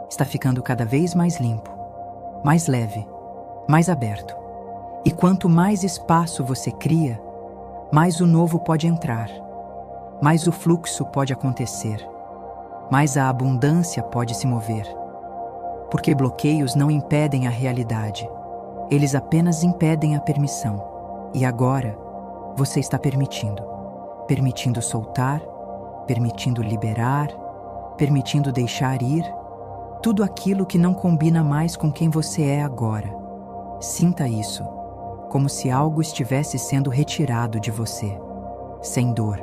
está ficando cada vez mais limpo, mais leve, mais aberto. E quanto mais espaço você cria, mais o novo pode entrar, mais o fluxo pode acontecer, mais a abundância pode se mover. Porque bloqueios não impedem a realidade, eles apenas impedem a permissão. E agora, você está permitindo. Permitindo soltar, permitindo liberar, permitindo deixar ir tudo aquilo que não combina mais com quem você é agora. Sinta isso, como se algo estivesse sendo retirado de você, sem dor,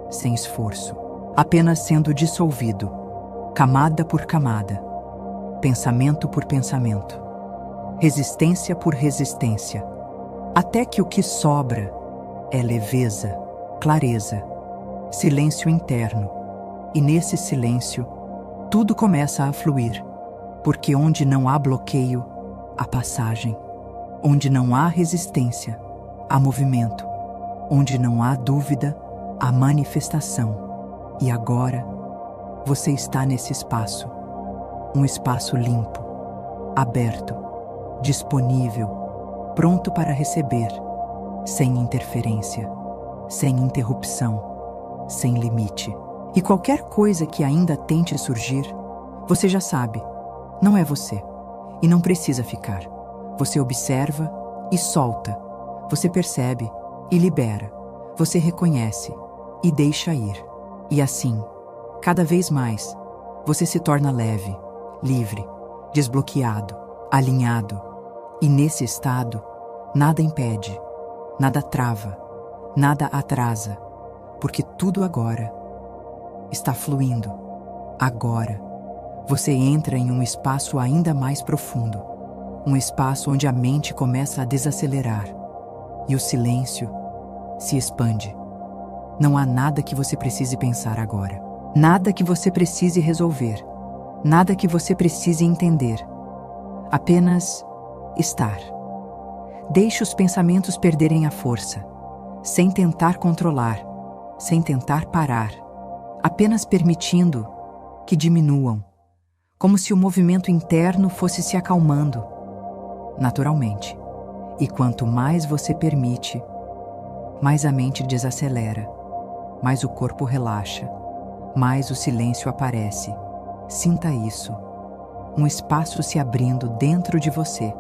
sem esforço. apenas sendo dissolvido, camada por camada, pensamento por pensamento, resistência por resistência, até que o que sobra é leveza, clareza, silêncio interno, e nesse silêncio tudo começa a fluir, porque onde não há bloqueio, há passagem, onde não há resistência, há movimento, onde não há dúvida, há manifestação. E agora, você está nesse espaço, um espaço limpo, aberto, disponível, pronto para receber, sem interferência, sem interrupção, sem limite. E qualquer coisa que ainda tente surgir, você já sabe, não é você, e não precisa ficar. Você observa e solta, você percebe e libera, você reconhece e deixa ir. E assim, cada vez mais, você se torna leve, livre, desbloqueado, alinhado. E nesse estado, nada impede, nada trava, nada atrasa, porque tudo agora está fluindo. Agora, você entra em um espaço ainda mais profundo, um espaço onde a mente começa a desacelerar e o silêncio se expande. Não há nada que você precise pensar agora, nada que você precise resolver, nada que você precise entender, apenas estar. Deixe os pensamentos perderem a força, sem tentar controlar, sem tentar parar, apenas permitindo que diminuam, como se o movimento interno fosse se acalmando, naturalmente. E quanto mais você permite, mais a mente desacelera, mais o corpo relaxa, mais o silêncio aparece. Sinta isso, um espaço se abrindo dentro de você,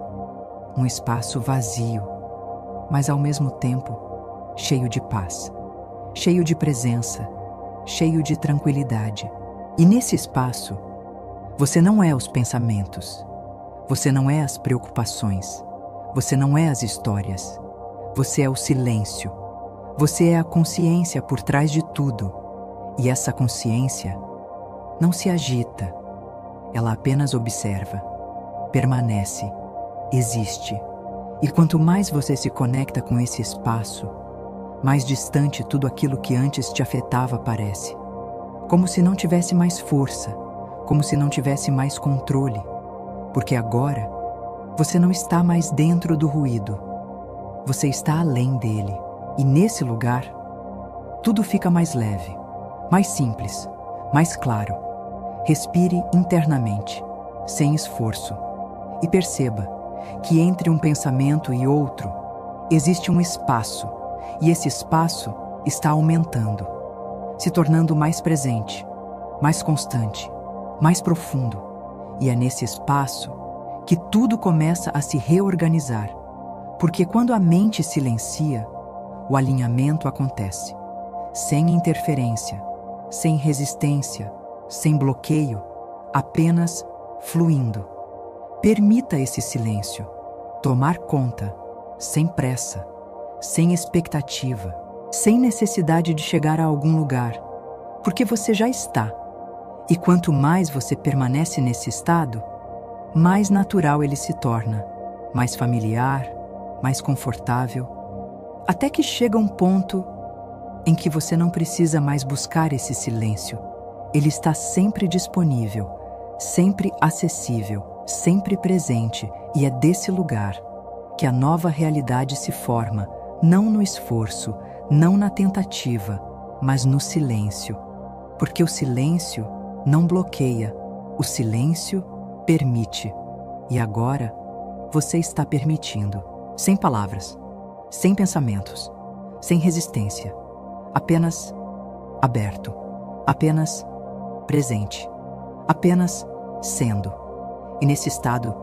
um espaço vazio, mas ao mesmo tempo cheio de paz, cheio de presença, cheio de tranquilidade. E nesse espaço, você não é os pensamentos, você não é as preocupações, você não é as histórias, você é o silêncio, você é a consciência por trás de tudo. E essa consciência não se agita, ela apenas observa, permanece, existe. E quanto mais você se conecta com esse espaço, mais distante tudo aquilo que antes te afetava parece. Como se não tivesse mais força, como se não tivesse mais controle. Porque agora, você não está mais dentro do ruído. Você está além dele. E nesse lugar, tudo fica mais leve, mais simples, mais claro. Respire internamente, sem esforço. E perceba que entre um pensamento e outro, existe um espaço. E esse espaço está aumentando, se tornando mais presente, mais constante, mais profundo. E é nesse espaço que tudo começa a se reorganizar, porque quando a mente silencia, o alinhamento acontece, sem interferência, sem resistência, sem bloqueio, apenas fluindo. Permita esse silêncio tomar conta, sem pressa, sem expectativa, sem necessidade de chegar a algum lugar, porque você já está. E quanto mais você permanece nesse estado, mais natural ele se torna, mais familiar, mais confortável, até que chega um ponto em que você não precisa mais buscar esse silêncio. Ele está sempre disponível, sempre acessível, sempre presente, e é desse lugar que a nova realidade se forma, não no esforço, não na tentativa, mas no silêncio. Porque o silêncio não bloqueia, o silêncio permite. E agora, você está permitindo, sem palavras, sem pensamentos, sem resistência, apenas aberto, apenas presente, apenas sendo. E nesse estado,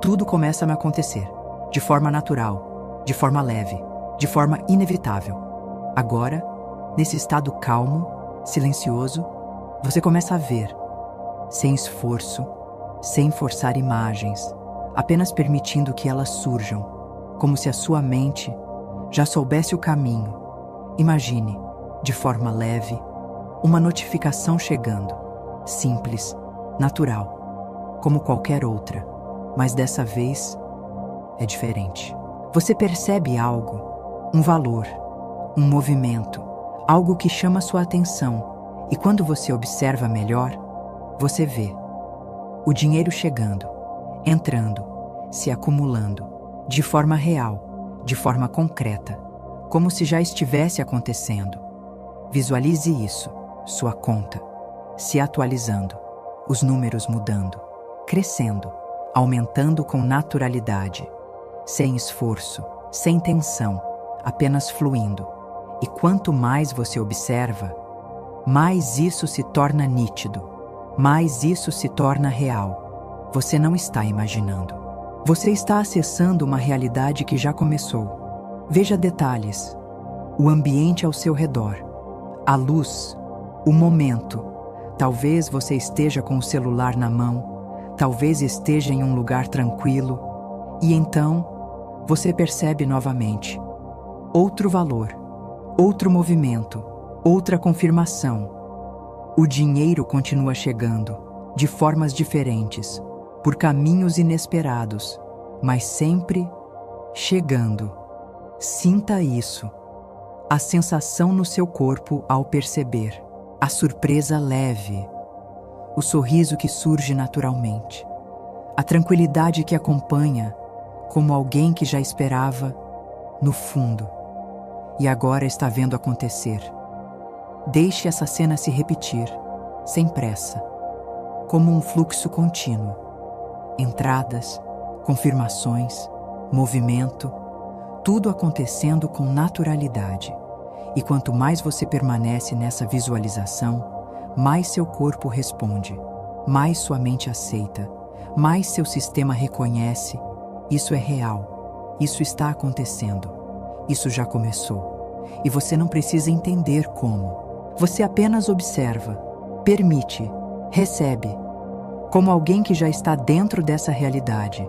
tudo começa a acontecer, de forma natural, de forma leve, de forma inevitável. Agora, nesse estado calmo, silencioso, você começa a ver, sem esforço, sem forçar imagens, apenas permitindo que elas surjam, como se a sua mente já soubesse o caminho. Imagine, de forma leve, Uma notificação chegando, simples, natural, como qualquer outra, mas dessa vez é diferente. Você percebe algo, um valor, um movimento, algo que chama sua atenção, e quando você observa melhor, você vê o dinheiro chegando, entrando, se acumulando, de forma real, de forma concreta, como se já estivesse acontecendo. Visualize isso, sua conta, se atualizando, os números mudando, crescendo, aumentando com naturalidade, sem esforço, sem tensão, apenas fluindo. E quanto mais você observa, mais isso se torna nítido, mais isso se torna real. Você não está imaginando. Você está acessando uma realidade que já começou. Veja detalhes, o ambiente ao seu redor, a luz, o momento. Talvez você esteja com o celular na mão, talvez esteja em um lugar tranquilo, e então você percebe novamente outro valor, outro movimento, outra confirmação. O dinheiro continua chegando, de formas diferentes, por caminhos inesperados, mas sempre chegando. Sinta isso, a sensação no seu corpo ao perceber, a surpresa leve, o sorriso que surge naturalmente, a tranquilidade que acompanha, como alguém que já esperava, no fundo, e agora está vendo acontecer. Deixe essa cena se repetir, sem pressa, como um fluxo contínuo. Entradas, confirmações, movimento, tudo acontecendo com naturalidade. E quanto mais você permanece nessa visualização, mais seu corpo responde, mais sua mente aceita, mais seu sistema reconhece: isso é real, isso está acontecendo, isso já começou. E você não precisa entender como. Você apenas observa, permite, recebe, como alguém que já está dentro dessa realidade.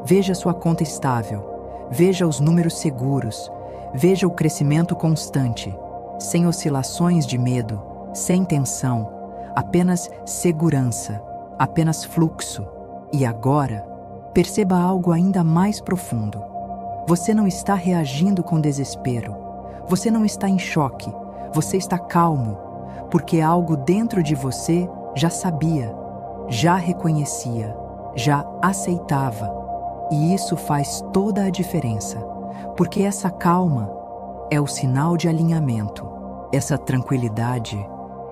Veja sua conta estável, veja os números seguros, veja o crescimento constante, sem oscilações de medo, sem tensão, apenas segurança, apenas fluxo. E agora, perceba algo ainda mais profundo. Você não está reagindo com desespero, você não está em choque, você está calmo, porque algo dentro de você já sabia, já reconhecia, já aceitava. E isso faz toda a diferença, porque essa calma é o sinal de alinhamento. Essa tranquilidade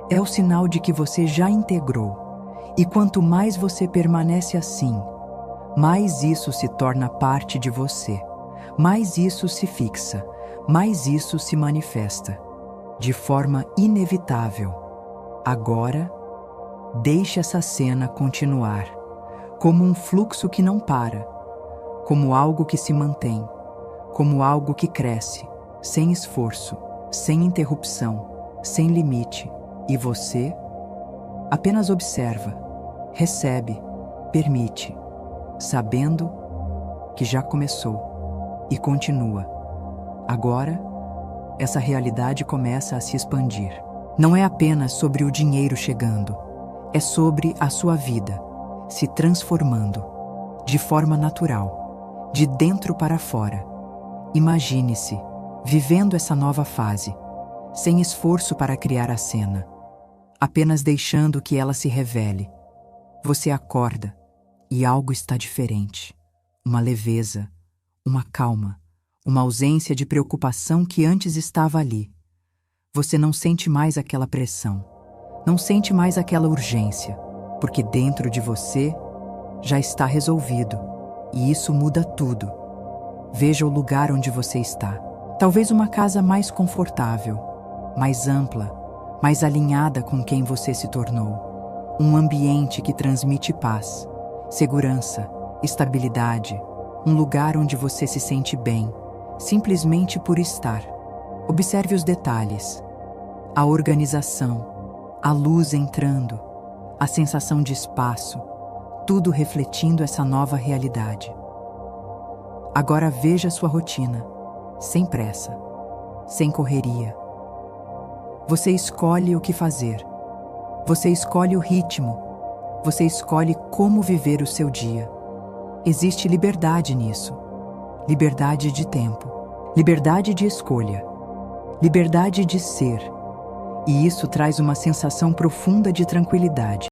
é o sinal de que você já integrou. E quanto mais você permanece assim, mais isso se torna parte de você, mais isso se fixa, mais isso se manifesta, de forma inevitável. Agora, deixe essa cena continuar, como um fluxo que não para, como algo que se mantém, como algo que cresce, sem esforço, sem interrupção, sem limite. E você apenas observa, recebe, permite, sabendo que já começou e continua. Agora, essa realidade começa a se expandir. Não é apenas sobre o dinheiro chegando, é sobre a sua vida se transformando de forma natural, de dentro para fora. Imagine-se vivendo essa nova fase, sem esforço para criar a cena, apenas deixando que ela se revele. Você acorda e algo está diferente. Uma leveza, uma calma, uma ausência de preocupação que antes estava ali. Você não sente mais aquela pressão, não sente mais aquela urgência, porque dentro de você já está resolvido, e isso muda tudo. Veja o lugar onde você está. Talvez uma casa mais confortável, mais ampla, mais alinhada com quem você se tornou. Um ambiente que transmite paz, segurança, estabilidade. Um lugar onde você se sente bem, simplesmente por estar. Observe os detalhes, a organização, a luz entrando, a sensação de espaço, tudo refletindo essa nova realidade. Agora veja sua rotina, sem pressa, sem correria. Você escolhe o que fazer. Você escolhe o ritmo. Você escolhe como viver o seu dia. Existe liberdade nisso. Liberdade de tempo. Liberdade de escolha. Liberdade de ser. E isso traz uma sensação profunda de tranquilidade.